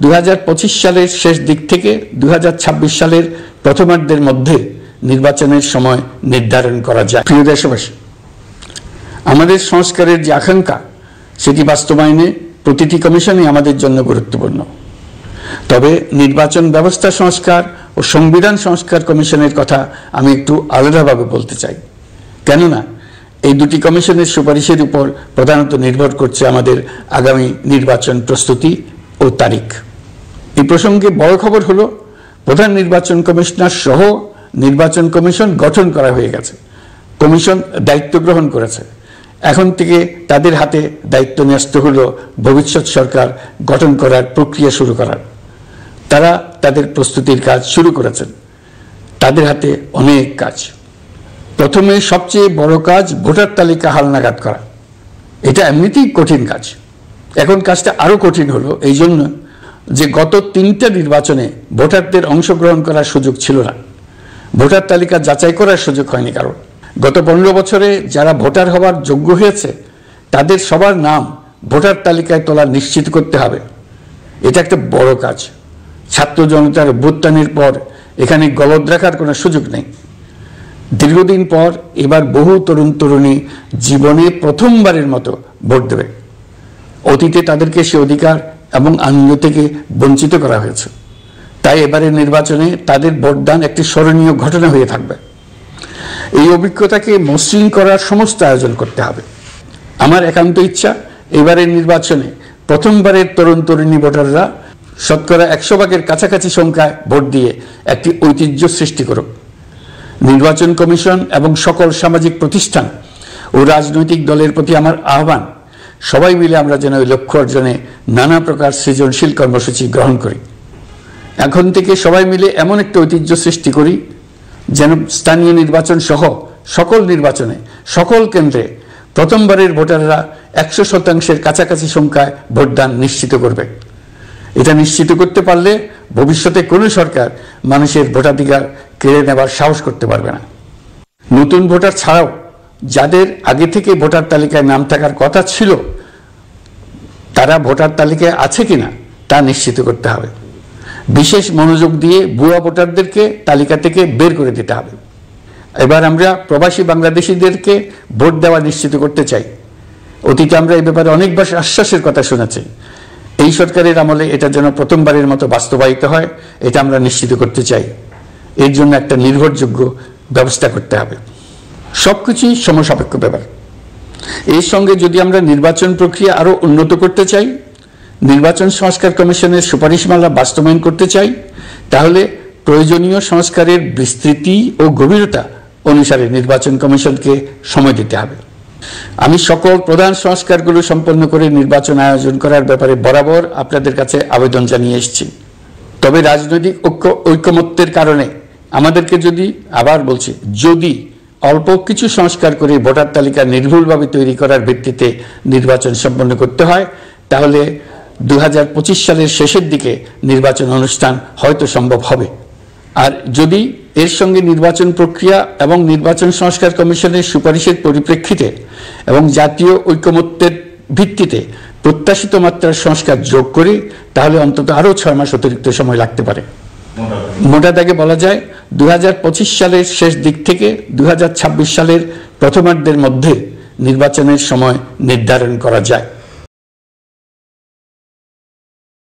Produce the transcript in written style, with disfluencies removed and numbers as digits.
2025 সালের শেষ দিক থেকে 2026 সালের প্রথমার্ধের মধ্যে নির্বাচনের সময় নির্ধারণ করা যায়। প্রিয় দেশবাসী, আমাদের সংস্কারের যে আকাঙ্ক্ষা সেটি বাস্তবায়নে প্রতিটি কমিশনই আমাদের জন্য গুরুত্বপূর্ণ। তবে নির্বাচন ব্যবস্থা সংস্কার ও সংবিধান সংস্কার কমিশনের কথা আমি একটু আলাদাভাবে বলতে চাই, কেননা এই দুটি কমিশনের সুপারিশের উপর প্রধানত নির্ভর করছে আমাদের আগামী নির্বাচন প্রস্তুতি ও তারিখ। এই প্রসঙ্গে বড় খবর হলো, প্রধান নির্বাচন কমিশনার সহ নির্বাচন কমিশন গঠন করা হয়ে গেছে। কমিশন দায়িত্ব গ্রহণ করেছে। এখন থেকে তাদের হাতে দায়িত্ব ন্যস্ত হলো ভবিষ্যৎ সরকার গঠন করার প্রক্রিয়া শুরু করার। তারা তাদের প্রস্তুতির কাজ শুরু করেছেন। তাদের হাতে অনেক কাজ। প্রথমে সবচেয়ে বড় কাজ ভোটার তালিকা হালনাগাদ করা। এটা এমনিতেই কঠিন কাজ। এখন কাজটা আরো কঠিন হলো এই জন্য যে গত 3টা নির্বাচনে ভোটারদের অংশগ্রহণ করার সুযোগ ছিল না। ভোটার তালিকা যাচাই করার সুযোগ হয়নি কারণ। গত 15 বছরে যারা ভোটার হওয়ার যোগ্য হয়েছে তাদের সবার নাম ভোটার তালিকায় তোলা নিশ্চিত করতে হবে। এটা একটা বড় কাজ। ছাত্র জনতার অভ্যুত্থানের পর এখানে গলদ রাখার কোনো সুযোগ নেই। দীর্ঘদিন পর এবার বহু তরুণ তরুণী জীবনে প্রথমবারের মতো ভোট দেবে। অতীতে তাদেরকে সে অধিকার এবং আনন্দ থেকে বঞ্চিত করা হয়েছে। তাই এবারের নির্বাচনে তাদের ভোটদান একটি স্মরণীয় ঘটনা হয়ে থাকবে। এই অভিজ্ঞতাকে মসৃণ করার সমস্ত আয়োজন করতে হবে। আমার একান্ত ইচ্ছা এবারের নির্বাচনে প্রথমবারের তরুণ তরুণী ভোটাররা শতকরা 100% কাছাকাছি সংখ্যায় ভোট দিয়ে একটি ঐতিহ্য সৃষ্টি করুক। নির্বাচন কমিশন এবং সকল সামাজিক প্রতিষ্ঠান ও রাজনৈতিক দলের প্রতি আমার আহ্বান, সবাই মিলে আমরা যেন ওই লক্ষ্য অর্জনে নানা প্রকার সৃজনশীল কর্মসূচি গ্রহণ করি। এখন থেকে সবাই মিলে এমন একটা ঐতিহ্য সৃষ্টি করি যেন স্থানীয় নির্বাচন সহ সকল নির্বাচনে সকল কেন্দ্রে প্রথমবারের ভোটাররা 100% কাছাকাছি সংখ্যায় ভোটদান নিশ্চিত করবে। এটা নিশ্চিত করতে পারলে ভবিষ্যতে কোনো সরকার মানুষের ভোটাধিকার কেড়ে নেবার সাহস করতে পারবে না। নতুন ভোটার ছাড়াও যাদের আগে থেকে ভোটার তালিকায় নাম থাকার কথা ছিল তারা ভোটার তালিকায় আছে কিনা তা নিশ্চিত করতে হবে। বিশেষ মনোযোগ দিয়ে ভুয়া ভোটারদেরকে তালিকা থেকে বের করে দিতে হবে। এবার আমরা প্রবাসী বাংলাদেশিদেরকে ভোট দেওয়া নিশ্চিত করতে চাই। অতীতে আমরা এই ব্যাপারে অনেকবার আশ্বাসের কথা শুনেছি। এই সরকারের আমলে এটা যেন প্রথমবারের মতো বাস্তবায়িত হয়, এটা আমরা নিশ্চিত করতে চাই। এর জন্য একটা নির্ভরযোগ্য ব্যবস্থা করতে হবে। সবকিছুই সমসাপেক্ষ ব্যাপার। এর সঙ্গে যদি আমরা নির্বাচন প্রক্রিয়া আরো উন্নত করতে চাই, নির্বাচন সংস্কার কমিশনের সুপারিশমালা বাস্তবায়ন করতে চাই, তাহলে প্রয়োজনীয় সংস্কারের বিস্তৃতি ও গভীরতা অনুসারে নির্বাচন কমিশনকে সময় দিতে হবে। আমি সকল প্রধান সংস্কারগুলো সম্পন্ন করে নির্বাচন আয়োজন করার ব্যাপারে বরাবর আপনাদের কাছে আবেদন জানিয়ে এসেছি। তবে রাজনৈতিক ঐকমত্যের কারণে আমাদেরকে যদি অল্প কিছু সংস্কার করে ভোটার তালিকা নির্ভুলভাবে তৈরি করার ভিত্তিতে নির্বাচন সম্পন্ন করতে হয়, তাহলে 2025 সালের শেষের দিকে নির্বাচন অনুষ্ঠান হয়তো সম্ভব হবে। আর যদি এর সঙ্গে নির্বাচন প্রক্রিয়া এবং নির্বাচন সংস্কার কমিশনের সুপারিশের পরিপ্রেক্ষিতে এবং জাতীয় ঐকমত্যের ভিত্তিতে প্রত্যাশিত মাত্রার সংস্কার যোগ করি, তাহলে অন্তত আরো 6 মাস অতিরিক্ত সময় লাগতে পারে। মোটা দাগে বলা যায় 2025 সালের শেষ দিক থেকে 2026 সালের প্রথমার্ধের মধ্যে নির্বাচনের সময় নির্ধারণ করা যায়।